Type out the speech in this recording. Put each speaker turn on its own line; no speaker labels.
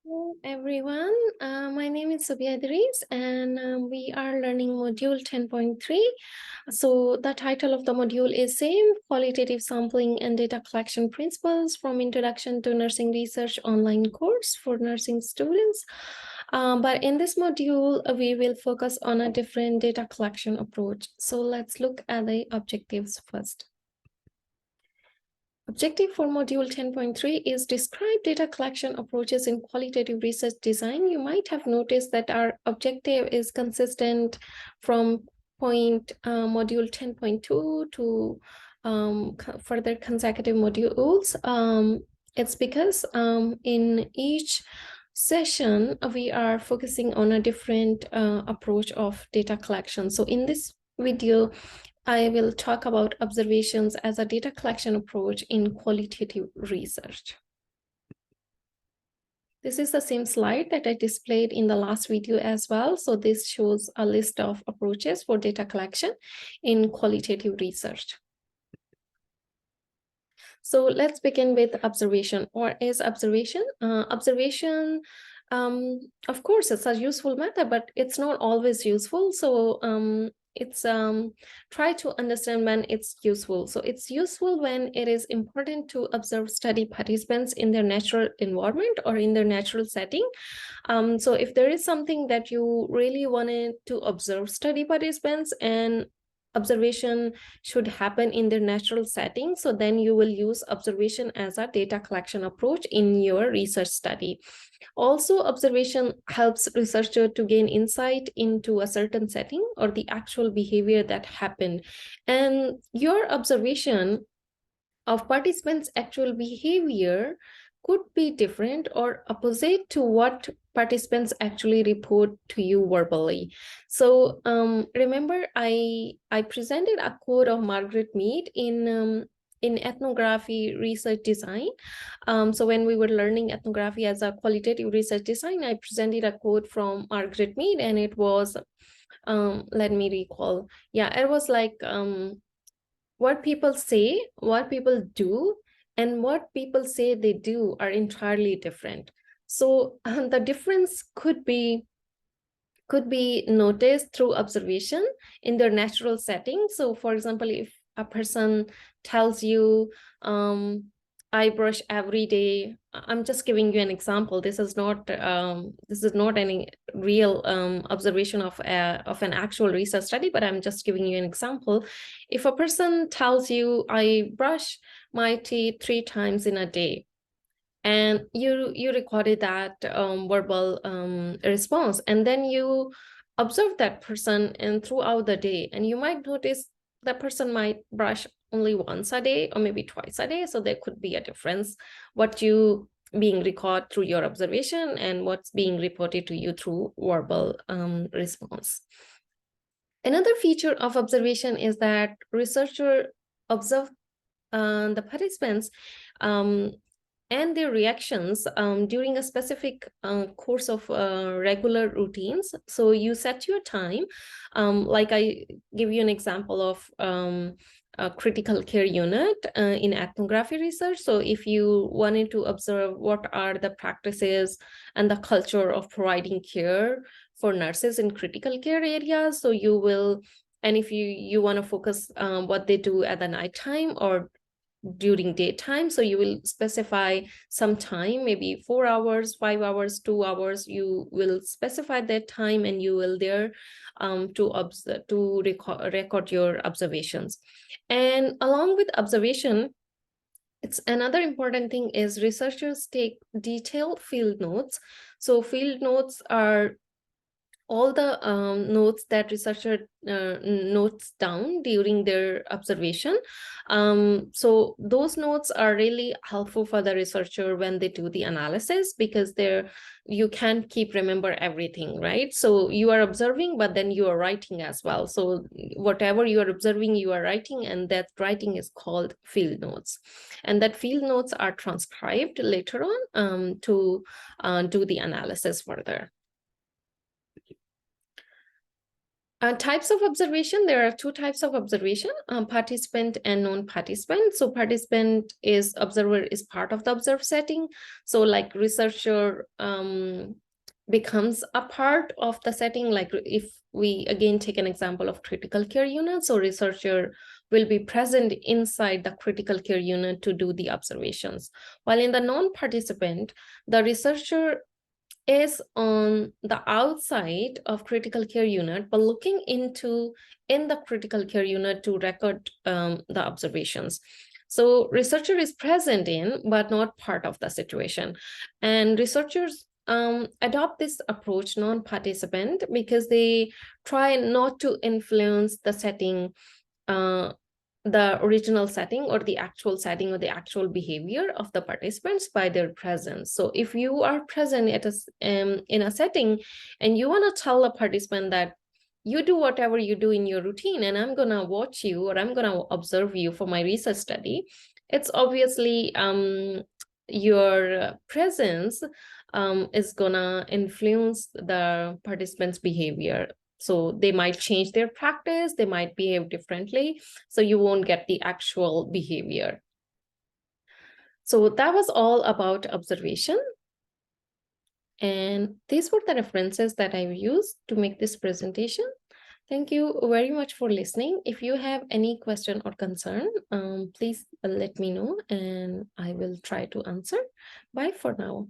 Hello, everyone. My name is Subia Idris, and we are learning module 10.3. So the title of the module is same, qualitative sampling and data collection principles from introduction to nursing research online course for nursing students. But in this module, we will focus on a different data collection approach. So let's look at the objectives first. Objective for module 10.3 is describe data collection approaches in qualitative research design. You might have noticed that our objective is consistent from module 10.2 to further consecutive modules. It's because in each session, we are focusing on a different approach of data collection. So in this video, I will talk about observations as a data collection approach in qualitative research. This is the same slide that I displayed in the last video as well. So this shows a list of approaches for data collection in qualitative research. So let's begin with observation. What is observation? Observation, of course, it's a useful method, but it's not always useful. So it's try to understand when it's useful. So it's useful when it is important to observe study participants in their natural environment or in their natural setting. So if there is something that you really wanted to observe study participants and observation should happen in their natural setting, so then you will use observation as a data collection approach in your research study. Also, observation helps researcher to gain insight into a certain setting or the actual behavior that happened. And your observation of participants' actual behavior could be different or opposite to what participants actually report to you verbally. So remember, I presented a quote of Margaret Mead in ethnography research design. So when we were learning ethnography as a qualitative research design, I presented a quote from Margaret Mead, and it was, let me recall. Yeah, it was like, what people say, what people do, and what people say they do are entirely different. So the difference could be noticed through observation in their natural setting. So for example, if a person tells you, I brush every day. I'm just giving you an example. This is not any real observation of an actual research study, but I'm just giving you an example. If a person tells you, I brush my teeth 3 times in a day, and you recorded that verbal response, and then you observe that person and throughout the day, and you might notice that person might brush only once a day or maybe twice a day. So there could be a difference, what you being recorded through your observation and what's being reported to you through verbal response. Another feature of observation is that researcher observe the participants and their reactions during a specific course of regular routines. So you set your time, like I give you an example of a critical care unit in ethnography research. So if you wanted to observe what are the practices and the culture of providing care for nurses in critical care areas, so you will, and if you want to focus what they do at the nighttime or during daytime, so you will specify some time, maybe 4 hours, 5 hours, 2 hours. You will specify that time, and you will there to record your observations. And along with observation, it's another important thing is researchers take detailed field notes. So field notes are all the notes that researcher notes down during their observation. So those notes are really helpful for the researcher when they do the analysis, because you can't keep remember everything, right? So you are observing, but then you are writing as well. So whatever you are observing, you are writing, and that writing is called field notes. And that field notes are transcribed later on to do the analysis further. Types of observation, there are two types of observation, participant and non-participant. So participant is observer is part of the observed setting. So like researcher becomes a part of the setting. Like if we again take an example of critical care unit, so researcher will be present inside the critical care unit to do the observations. While in the non-participant, the researcher is on the outside of critical care unit, but looking into in the critical care unit to record the observations. So researcher is present in, but not part of the situation. And researchers adopt this approach, non-participant, because they try not to influence the setting, the original setting or the actual setting or the actual behavior of the participants by their presence. So if you are present at in a setting and you want to tell a participant that you do whatever you do in your routine and I'm going to watch you or I'm going to observe you for my research study, it's obviously your presence is going to influence the participants' behavior. So they might change their practice, they might behave differently, so you won't get the actual behavior. So that was all about observation. And these were the references that I used to make this presentation. Thank you very much for listening. If you have any question or concern, please let me know and I will try to answer. Bye for now.